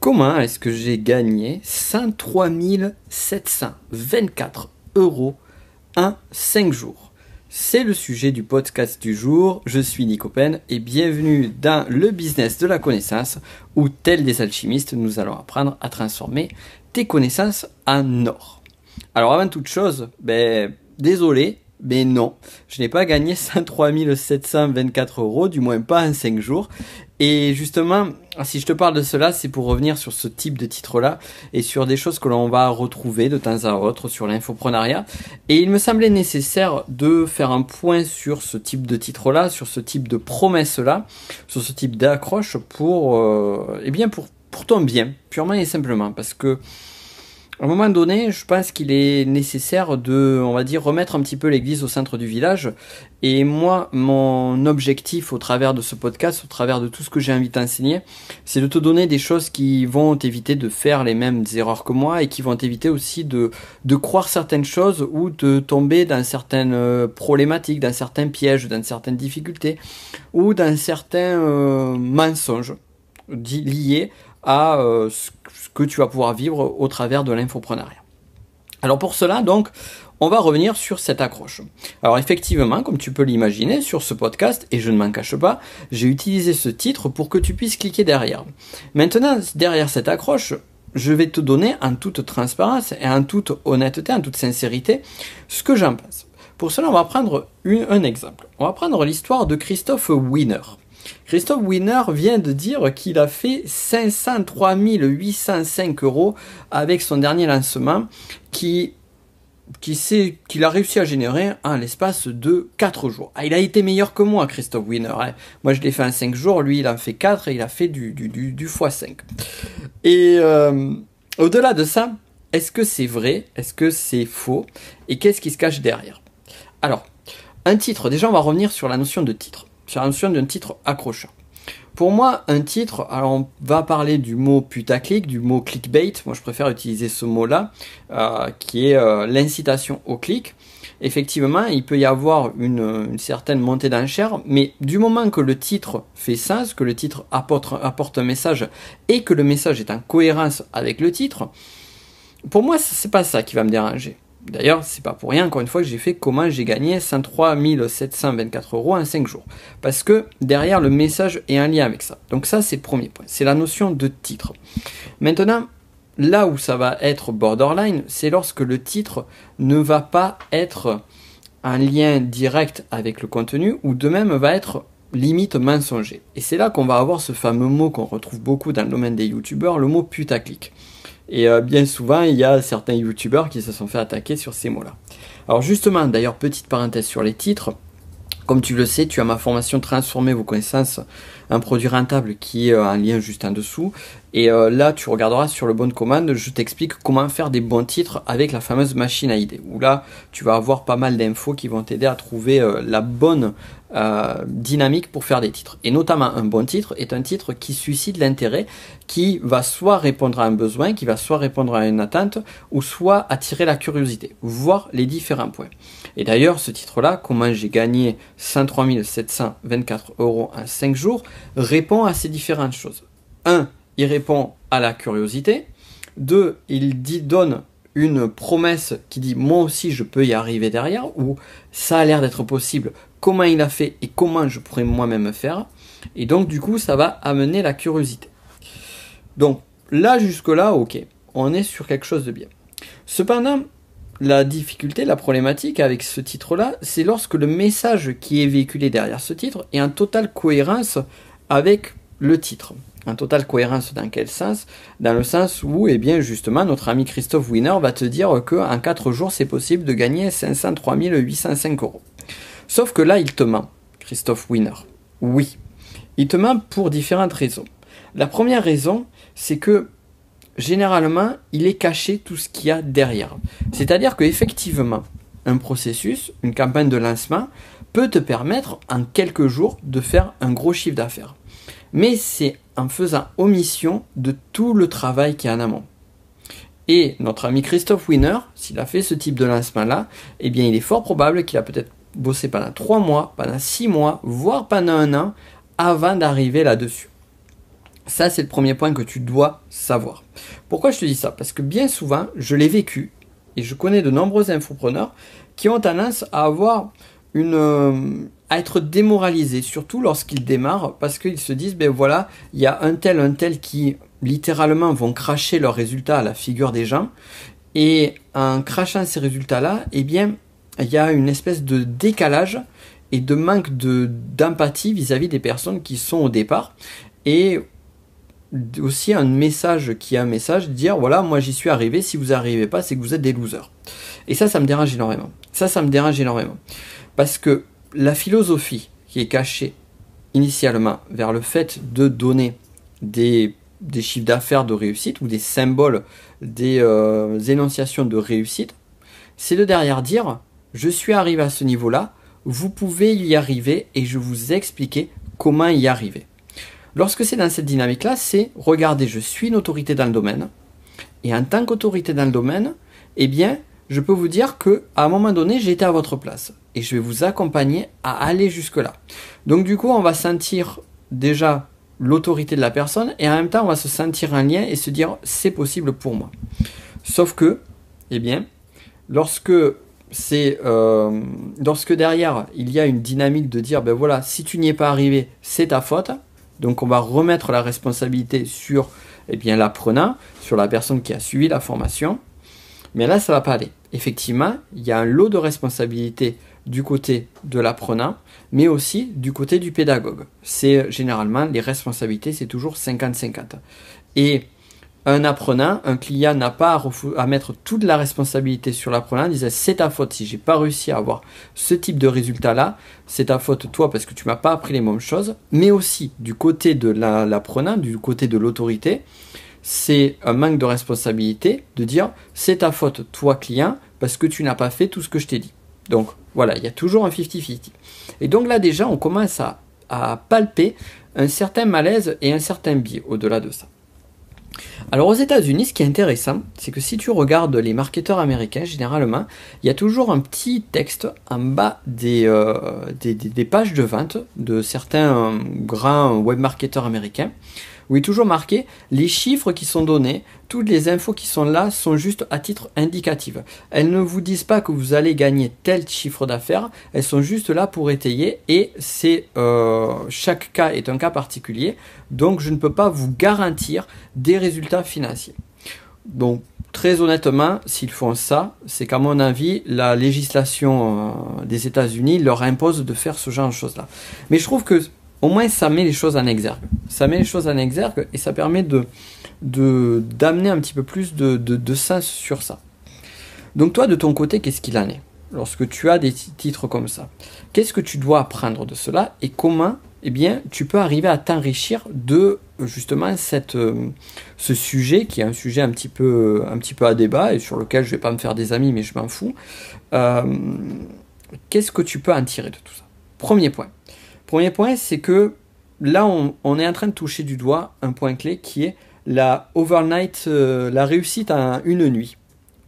Comment est-ce que j'ai gagné 103 724 euros en 5 jours? C'est le sujet du podcast du jour. Je suis Nico Pen et bienvenue dans le business de la connaissance où, tel des alchimistes, nous allons apprendre à transformer tes connaissances en or. Alors avant toute chose, désolé, mais non, je n'ai pas gagné 103 724 euros, du moins pas en 5 jours. Et justement, si je te parle de cela, c'est pour revenir sur ce type de titre-là et sur des choses que l'on va retrouver de temps à autre sur l'infoprenariat. Et il me semblait nécessaire de faire un point sur ce type de titre-là, sur ce type de promesse-là, sur ce type d'accroche pour ton bien, purement et simplement. Parce que à un moment donné, je pense qu'il est nécessaire de, remettre un petit peu l'église au centre du village. Et moi, mon objectif au travers de ce podcast, au travers de tout ce que j'ai envie de t'enseigner, c'est de te donner des choses qui vont t'éviter de faire les mêmes erreurs que moi et qui vont t'éviter aussi de croire certaines choses ou de tomber dans certaines problématiques, dans certains pièges, dans certaines difficultés ou dans certains mensonges liés à ce que tu vas pouvoir vivre au travers de l'infoprenariat. Alors pour cela, donc, on va revenir sur cette accroche. Alors effectivement, comme tu peux l'imaginer, sur ce podcast, et je ne m'en cache pas, j'ai utilisé ce titre pour que tu puisses cliquer derrière. Maintenant, derrière cette accroche, je vais te donner en toute transparence et en toute honnêteté, en toute sincérité, ce que j'en pense. Pour cela, on va prendre un exemple. On va prendre l'histoire de Christophe Wiener. Christophe Wiener vient de dire qu'il a fait 503 805 euros avec son dernier lancement qu'il a réussi à générer en l'espace de 4 jours. Ah, il a été meilleur que moi, Christophe Wiener. Hein. Moi, je l'ai fait en 5 jours, lui, il en fait 4 et il a fait du x5. Et au-delà de ça, est-ce que c'est vrai? Est-ce que c'est faux? Et qu'est-ce qui se cache derrière? Alors, un titre, déjà, on va revenir sur la notion de titre. Sur la notion d'un titre accrocheur. Pour moi, un titre, alors on va parler du mot putaclic, du mot clickbait, moi je préfère utiliser ce mot-là, qui est l'incitation au clic. Effectivement, il peut y avoir une certaine montée d'enchères, mais du moment que le titre fait sens, que le titre apporte un message, et que le message est en cohérence avec le titre, pour moi, c'est pas ça qui va me déranger. D'ailleurs, c'est pas pour rien, encore une fois, que j'ai fait comment j'ai gagné 103 724 euros en 5 jours. Parce que derrière, le message est en lien avec ça. Donc ça, c'est le premier point. C'est la notion de titre. Maintenant, là où ça va être borderline, c'est lorsque le titre ne va pas être en lien direct avec le contenu, ou de même va être limite mensonger. Et c'est là qu'on va avoir ce fameux mot qu'on retrouve beaucoup dans le domaine des youtubeurs, le mot putaclic. Et bien souvent, il y a certains youtubeurs qui se sont fait attaquer sur ces mots-là. Alors justement, d'ailleurs, petite parenthèse sur les titres. Comme tu le sais, tu as ma formation Transformer vos connaissances, un produit rentable qui est en lien juste en dessous. Et là, tu regarderas sur le bon de commande, je t'explique comment faire des bons titres avec la fameuse machine à idées. Où là, tu vas avoir pas mal d'infos qui vont t'aider à trouver la bonne dynamique pour faire des titres. Et notamment, un bon titre est un titre qui suscite l'intérêt, qui va soit répondre à un besoin, qui va soit répondre à une attente, ou soit attirer la curiosité, voir les différents points. Et d'ailleurs, ce titre-là, comment j'ai gagné 103 724 euros en 5 jours, répond à ces différentes choses. 1. Il répond à la curiosité. 2. Il donne une promesse qui dit « moi aussi je peux y arriver derrière » ou « ça a l'air d'être possible, comment il a fait et comment je pourrais moi-même faire ». Et donc du coup, ça va amener la curiosité. Donc là, jusque-là, ok, on est sur quelque chose de bien. Cependant, la difficulté, la problématique avec ce titre-là, c'est lorsque le message qui est véhiculé derrière ce titre est en totale cohérence avec le titre. En totale cohérence dans quel sens? Dans le sens où, justement, notre ami Christophe Wiener va te dire qu'en 4 jours, c'est possible de gagner 503 805 euros. Sauf que là, il te ment, Christophe Wiener. Oui, il te ment pour différentes raisons. La première raison, c'est que généralement, il est caché tout ce qu'il y a derrière. C'est-à-dire qu'effectivement, un processus, une campagne de lancement, peut te permettre en quelques jours de faire un gros chiffre d'affaires. Mais c'est en faisant omission de tout le travail qui est en amont. Et notre ami Christophe Wiener, s'il a fait ce type de lancement-là, il est fort probable qu'il a peut-être bossé pendant 3 mois, pendant 6 mois, voire pendant 1 an, avant d'arriver là-dessus. Ça, c'est le premier point que tu dois savoir. Pourquoi je te dis ça? Parce que bien souvent, je l'ai vécu et je connais de nombreux infopreneurs qui ont tendance à avoir à être démoralisés, surtout lorsqu'ils démarrent, parce qu'ils se disent, ben voilà, il y a un tel qui littéralement vont cracher leurs résultats à la figure des gens, et en crachant ces résultats-là, eh bien, il y a une espèce de décalage et de manque d'empathie vis-à-vis des personnes qui sont au départ, et aussi un message dire voilà, moi j'y suis arrivé, si vous n'y arrivez pas, c'est que vous êtes des losers. Et ça me dérange énormément. Ça me dérange énormément. Parce que la philosophie qui est cachée initialement vers le fait de donner des chiffres d'affaires de réussite ou des symboles, des énonciations de réussite, c'est de derrière dire je suis arrivé à ce niveau-là, vous pouvez y arriver et je vous ai expliqué comment y arriver. Lorsque c'est dans cette dynamique-là, c'est regardez, je suis une autorité dans le domaine, et en tant qu'autorité dans le domaine, eh bien, je peux vous dire qu'à un moment donné, j'ai été à votre place, et je vais vous accompagner à aller jusque-là. Donc du coup, on va sentir déjà l'autorité de la personne, et en même temps, on va se sentir en lien et se dire c'est possible pour moi. Sauf que, eh bien, lorsque derrière, il y a une dynamique de dire ben voilà, si tu n'y es pas arrivé, c'est ta faute. Donc on va remettre la responsabilité sur l'apprenant, sur la personne qui a suivi la formation. Mais là, ça ne va pas aller. Effectivement, il y a un lot de responsabilités du côté de l'apprenant, mais aussi du côté du pédagogue. C'est généralement, les responsabilités, c'est toujours 50-50. Et un apprenant, un client n'a pas à mettre toute la responsabilité sur l'apprenant, disant c'est ta faute si j'ai pas réussi à avoir ce type de résultat là, c'est ta faute toi parce que tu m'as pas appris les mêmes choses, mais aussi du côté de l'apprenant, du côté de l'autorité, c'est un manque de responsabilité de dire c'est ta faute toi client parce que tu n'as pas fait tout ce que je t'ai dit. Donc voilà, il y a toujours un 50-50. Et donc là déjà on commence à palper un certain malaise et un certain biais au-delà de ça. Alors aux États-Unis, ce qui est intéressant, c'est que si tu regardes les marketeurs américains, généralement, il y a toujours un petit texte en bas des pages de vente de certains grands webmarketeurs américains, où il est toujours marqué les chiffres qui sont donnés, toutes les infos qui sont là sont juste à titre indicatif. Elles ne vous disent pas que vous allez gagner tel chiffre d'affaires, elles sont juste là pour étayer et chaque cas est un cas particulier, donc je ne peux pas vous garantir des résultats financiers. Donc très honnêtement, s'ils font ça, c'est qu'à mon avis, la législation des États-Unis leur impose de faire ce genre de choses-là. Mais je trouve que au moins ça met les choses en exergue. Ça met les choses en exergue et ça permet d'amener un petit peu plus de sens sur ça. Donc toi, de ton côté, qu'est-ce qu'il en est? Lorsque tu as des titres comme ça, qu'est-ce que tu dois apprendre de cela et comment tu peux arriver à t'enrichir de justement ce sujet qui est un sujet un petit peu à débat et sur lequel je ne vais pas me faire des amis mais je m'en fous. Qu'est-ce que tu peux en tirer de tout ça? Premier point, c'est que là, on est en train de toucher du doigt un point clé qui est la overnight, la réussite en une nuit.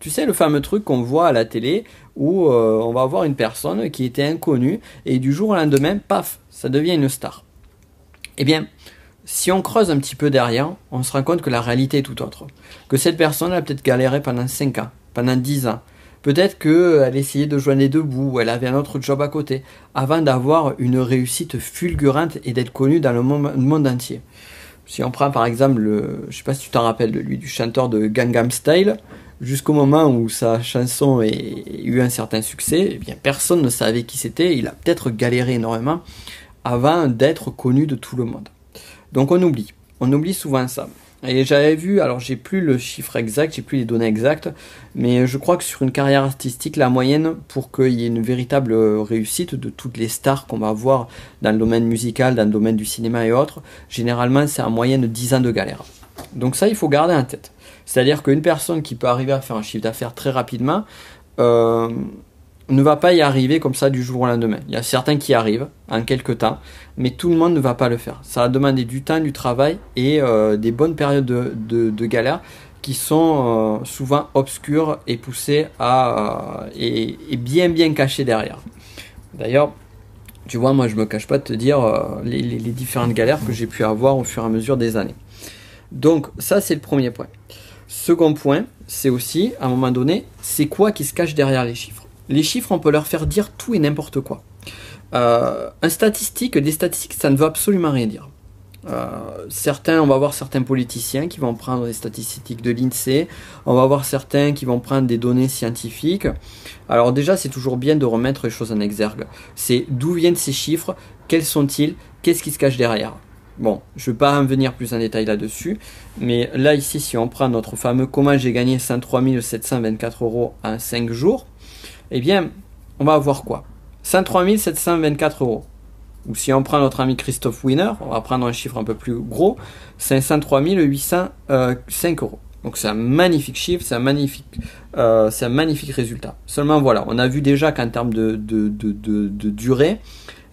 Tu sais, le fameux truc qu'on voit à la télé où on va voir une personne qui était inconnue et du jour au lendemain, paf, ça devient une star. Eh bien, si on creuse un petit peu derrière, on se rend compte que la réalité est tout autre. Que cette personne a peut-être galéré pendant 5 ans, pendant 10 ans. Peut-être qu'elle essayait de joindre les deux bouts, ou elle avait un autre job à côté, avant d'avoir une réussite fulgurante et d'être connue dans le monde entier. Si on prend par exemple, je ne sais pas si tu t'en rappelles de lui, du chanteur de Gangnam Style, jusqu'au moment où sa chanson a eu un certain succès, eh bien, personne ne savait qui c'était, il a peut-être galéré énormément avant d'être connu de tout le monde. Donc on oublie souvent ça. Et j'avais vu, alors j'ai plus le chiffre exact, j'ai plus les données exactes, mais je crois que sur une carrière artistique, la moyenne pour qu'il y ait une véritable réussite de toutes les stars qu'on va voir dans le domaine musical, dans le domaine du cinéma et autres, généralement c'est en moyenne 10 ans de galère. Donc ça, il faut garder en tête. C'est-à-dire qu'une personne qui peut arriver à faire un chiffre d'affaires très rapidement ne va pas y arriver comme ça du jour au lendemain. Il y a certains qui y arrivent en quelques temps, mais tout le monde ne va pas le faire. Ça va demander du temps, du travail et des bonnes périodes de galère qui sont souvent obscures et poussées et bien cachées derrière. D'ailleurs, tu vois, moi je me cache pas de te dire les différentes galères que j'ai pu avoir au fur et à mesure des années. Donc ça, c'est le premier point. Second point, c'est aussi, à un moment donné, c'est quoi qui se cache derrière les chiffres. Les chiffres, on peut leur faire dire tout et n'importe quoi. Des statistiques, ça ne veut absolument rien dire. On va voir certains politiciens qui vont prendre des statistiques de l'INSEE, on va voir certains qui vont prendre des données scientifiques. Alors déjà, c'est toujours bien de remettre les choses en exergue. C'est d'où viennent ces chiffres, quels sont-ils, qu'est-ce qui se cache derrière. Bon, je ne vais pas en venir plus en détail là-dessus, mais là ici, si on prend notre fameux comment j'ai gagné 103 724 euros en 5 jours, eh bien, on va avoir quoi? 103 724 euros. Ou si on prend notre ami Christophe Wiener, on va prendre un chiffre un peu plus gros, 503 805 euros. Donc c'est un magnifique chiffre, c'est un magnifique résultat. Seulement voilà, on a vu déjà qu'en termes de durée,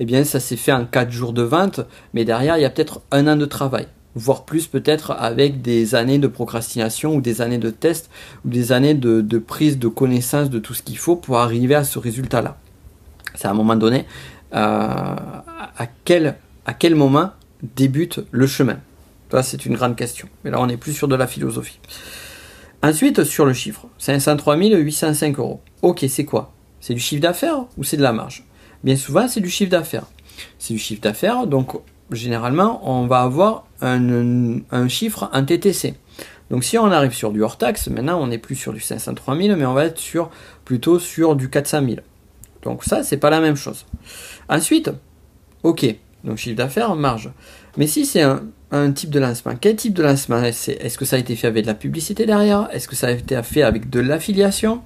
eh bien ça s'est fait en 4 jours de vente, mais derrière il y a peut-être un an de travail, voire plus peut-être avec des années de procrastination ou des années de test ou des années de prise de connaissance de tout ce qu'il faut pour arriver à ce résultat-là. C'est à un moment donné, à quel moment débute le chemin? Ça, c'est une grande question. Mais là, on n'est plus sur de la philosophie. Ensuite, sur le chiffre, 503 805 euros. Ok, c'est quoi? C'est du chiffre d'affaires ou c'est de la marge? Bien souvent, c'est du chiffre d'affaires. C'est du chiffre d'affaires, donc généralement, on va avoir un chiffre en TTC. Donc si on arrive sur du hors taxe, maintenant, on n'est plus sur du 503 000, mais on va être plutôt sur du 400 000. Donc ça, c'est pas la même chose. Ensuite, ok, donc chiffre d'affaires, marge. Mais si c'est un type de lancement, quel type de lancement c'est? Est-ce que ça a été fait avec de la publicité derrière? Est-ce que ça a été fait avec de l'affiliation?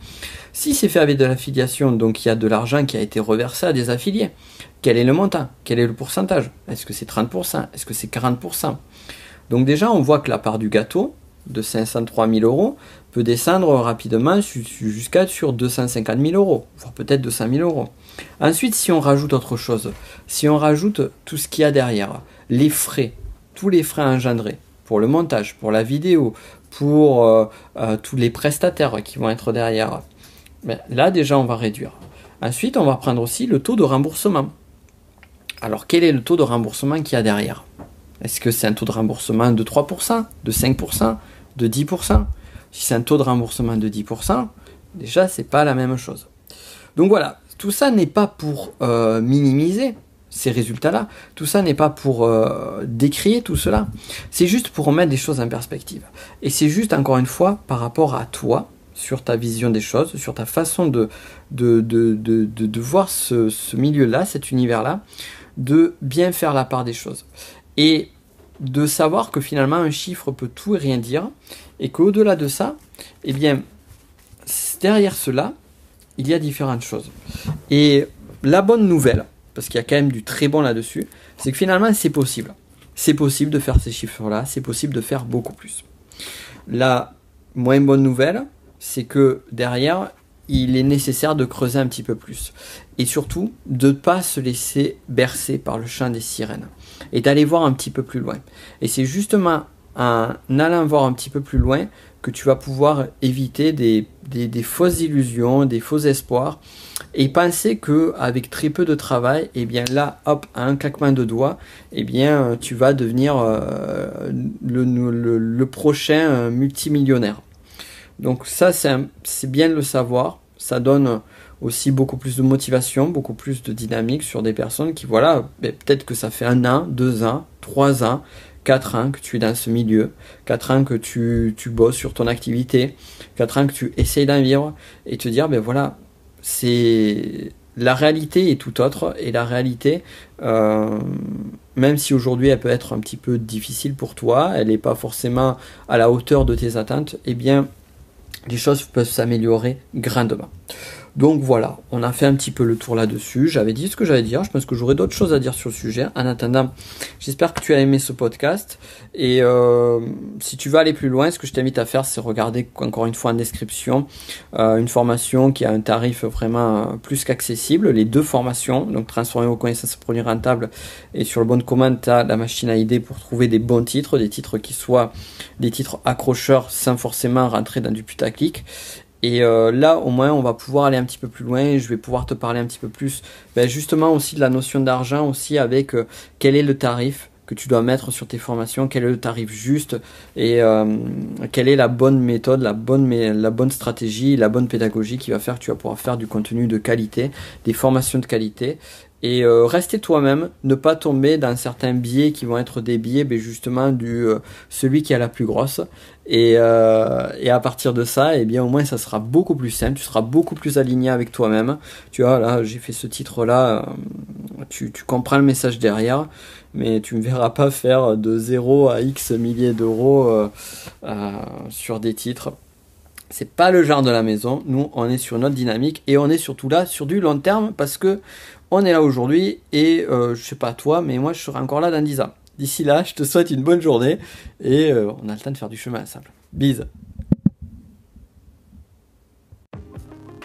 Si c'est fait avec de l'affiliation, donc il y a de l'argent qui a été reversé à des affiliés. Quel est le montant? Quel est le pourcentage? Est-ce que c'est 30%? Est-ce que c'est 40%? Donc déjà, on voit que la part du gâteau de 503 000 euros peut descendre rapidement jusqu'à sur 250 000 euros, voire peut-être 200 000 euros. Ensuite, si on rajoute autre chose, si on rajoute tout ce qu'il y a derrière, les frais, tous les frais engendrés pour le montage, pour la vidéo, pour tous les prestataires qui vont être derrière, ben, là déjà on va réduire. Ensuite, on va prendre aussi le taux de remboursement. Alors, quel est le taux de remboursement qu'il y a derrière? Est-ce que c'est un taux de remboursement de 3%, de 5%, de 10%? Si c'est un taux de remboursement de 10%, déjà, c'est pas la même chose. Donc voilà, tout ça n'est pas pour minimiser ces résultats-là. Tout ça n'est pas pour décrier tout cela. C'est juste pour remettre des choses en perspective. Et c'est juste, encore une fois, par rapport à toi, sur ta vision des choses, sur ta façon de voir ce milieu-là, cet univers-là, de bien faire la part des choses. Et de savoir que finalement un chiffre peut tout et rien dire, et qu'au-delà de ça, eh bien, derrière cela, il y a différentes choses. Et la bonne nouvelle, parce qu'il y a quand même du très bon là-dessus, c'est que finalement c'est possible. C'est possible de faire ces chiffres-là, c'est possible de faire beaucoup plus. La moins bonne nouvelle, c'est que derrière, il est nécessaire de creuser un petit peu plus. Et surtout, de ne pas se laisser bercer par le chant des sirènes. Et d'aller voir un petit peu plus loin. Et c'est justement en allant voir un petit peu plus loin que tu vas pouvoir éviter des fausses illusions, des faux espoirs. Et penser qu'avec très peu de travail, et bien là, hop, à un claquement de doigts, et bien tu vas devenir le prochain multimillionnaire. Donc ça, c'est bien de le savoir. Ça donne aussi beaucoup plus de motivation, beaucoup plus de dynamique sur des personnes qui, voilà, peut-être que ça fait 1 an, 2 ans, 3 ans, 4 ans que tu es dans ce milieu, 4 ans que tu bosses sur ton activité, 4 ans que tu essayes d'en vivre, et te dire, ben voilà, la réalité est tout autre, et la réalité, même si aujourd'hui elle peut être un petit peu difficile pour toi, elle n'est pas forcément à la hauteur de tes attentes, eh bien, les choses peuvent s'améliorer grandement. Donc voilà, on a fait un petit peu le tour là-dessus. J'avais dit ce que j'allais dire. Je pense que j'aurai d'autres choses à dire sur le sujet. En attendant, j'espère que tu as aimé ce podcast. Et si tu veux aller plus loin, ce que je t'invite à faire, c'est regarder encore une fois en description une formation qui a un tarif vraiment plus qu'accessible. Les 2 formations, donc transformer vos connaissances en produits rentables. Et sur le bon de commande, tu as la machine à idées pour trouver des bons titres, des titres qui soient des titres accrocheurs sans forcément rentrer dans du putaclic. Et là, au moins, on va pouvoir aller un petit peu plus loin et je vais pouvoir te parler un petit peu plus justement aussi de la notion d'argent aussi avec quel est le tarif, que tu dois mettre sur tes formations, quel est le tarif juste et quelle est la bonne méthode, la bonne stratégie, la bonne pédagogie qui va faire que tu vas pouvoir faire du contenu de qualité, des formations de qualité. Et rester toi-même, ne pas tomber dans certains biais qui vont être des biais justement du celui qui a la plus grosse. Et à partir de ça, eh bien au moins ça sera beaucoup plus simple, tu seras beaucoup plus aligné avec toi-même. Tu vois, là j'ai fait ce titre-là, tu comprends le message derrière, mais tu ne me verras pas faire de 0 à X milliers d'euros sur des titres. C'est pas le genre de la maison. Nous, on est sur notre dynamique et on est surtout là sur du long terme parce que on est là aujourd'hui et je sais pas toi, mais moi je serai encore là dans 10 ans. D'ici là, je te souhaite une bonne journée et on a le temps de faire du chemin ensemble. Bise.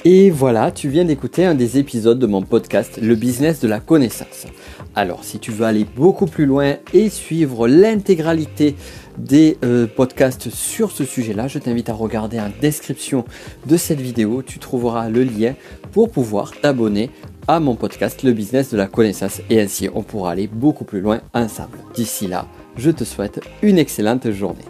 Et voilà, tu viens d'écouter un des épisodes de mon podcast, Le business de la connaissance. Alors, si tu veux aller beaucoup plus loin et suivre l'intégralité des podcasts sur ce sujet-là, je t'invite à regarder en description de cette vidéo. Tu trouveras le lien pour pouvoir t'abonner à mon podcast, Le business de la connaissance. Et ainsi, on pourra aller beaucoup plus loin ensemble. D'ici là, je te souhaite une excellente journée.